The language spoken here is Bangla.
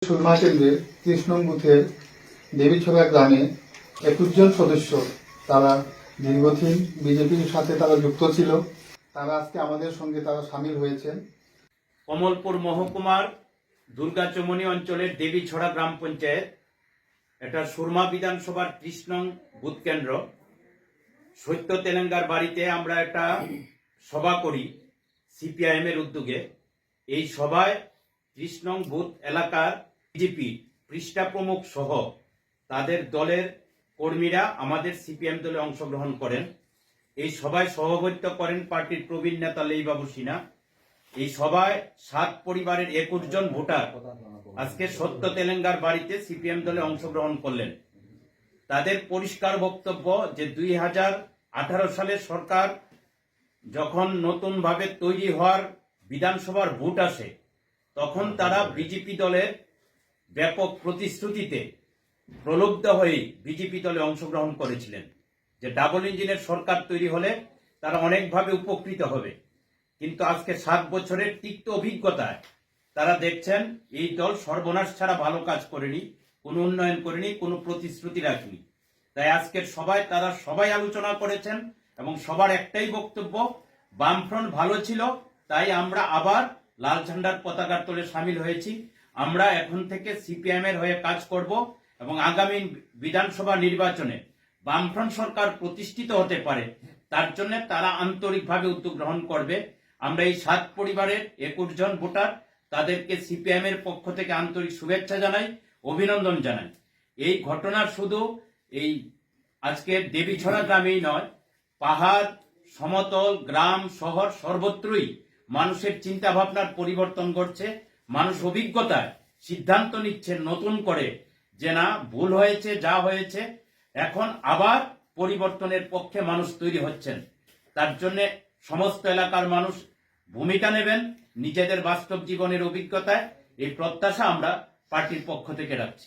সুরমা কেন্দ্রের ৩০ নং বুথের দেবীছড়া গ্রামে ২১ জন সদস্য তারা দীর্ঘদিন বিজেপির সাথে তারা যুক্ত ছিল। তারা আজকে আমাদের সঙ্গে তারা সামিল হয়েছেন। কমলপুর মহকুমার দুর্গাচমনি অঞ্চলের দেবীছড়া গ্রাম পঞ্চায়েত, এটা সুরমা বিধানসভার ৩০ নং বুথ কেন্দ্র। সত্য তেলেঙ্গার বাড়িতে আমরা একটা সভা করি সিপিআইএম এর উদ্যোগে। এই সভায় ৩০ নং বুথ এলাকার বিজেপি পৃষ্ঠা প্রমুখ সহ তাদের দলের কর্মীরা আমাদের সিপিএম দলে অংশগ্রহণ করেন। এই সভায় সভাপতিত্ব করেন পার্টির প্রবীণ নেতা লেইবাবু সিনহা। এই সভায় ৭ পরিবারের ২১ জন ভোটার আজকে সত্য তেলেঙ্গার বাড়িতে সিপিএম দলে অংশগ্রহণ করলেন। তাদের পরিষ্কার বক্তব্য যে ২০১৮ সালে সরকার যখন নতুনভাবে তৈরি হওয়ার বিধানসভার ভোট আসে, তখন তারা বিজেপি দলের ব্যাপক প্রতিশ্রুতিতে প্রলুব্ধ হয়ে বিজেপি দলে অংশগ্রহণ করেছিলেন, যে ডাবল ইঞ্জিনের সরকার তৈরি হলে তারা অনেকভাবে উপকৃত হবে। কিন্তু আজকে ৭ বছরের তিক্ত অভিজ্ঞতায় তারা দেখছেন এই দল সর্বনাশ ছাড়া ভালো কাজ করেনি, কোনো উন্নয়ন করেনি, কোনো প্রতিশ্রুতি রাখেনি। তাই আজকের সভায় তারা সবাই আলোচনা করেছেন এবং সবার একটাই বক্তব্য, বামফ্রন্ট ভালো ছিল, তাই আমরা আবার লাল ঝান্ডার পতাকার তলে সামিল হয়েছি। আমরা এখন থেকে সিপিএম এর হয়ে কাজ করব এবং আগামী বিধানসভা নির্বাচনে বামফ্রন্ট সরকার প্রতিষ্ঠিত হতে পারে, তার জন্য তারা আন্তরিকভাবে উদ্যোগ গ্রহণ করবে। আমরা এই ৭ পরিবারের ২১ জন ভোটার তাদেরকে সিপিএম এর পক্ষ থেকে আন্তরিক শুভেচ্ছা জানাই, অভিনন্দন জানাই। এই ঘটনার শুধু এই আজকের দেবীছড়া গ্রামেই নয়, পাহাড়, সমতল, গ্রাম, শহর সর্বত্রই মানুষের চিন্তা ভাবনার পরিবর্তন ঘটছে। মানুষ অভিজ্ঞতায় সিদ্ধান্ত নিচ্ছে নতুন করে, যে না, ভুল হয়েছে, যা হয়েছে, এখন আবার পরিবর্তনের পক্ষে মানুষ তৈরি হচ্ছেন। তার জন্য সমস্ত এলাকার মানুষ ভূমিকা নেবেন নিজেদের বাস্তব জীবনের অভিজ্ঞতায়। এই প্রত্যাশা আমরা পার্টির পক্ষ থেকে রাখছি।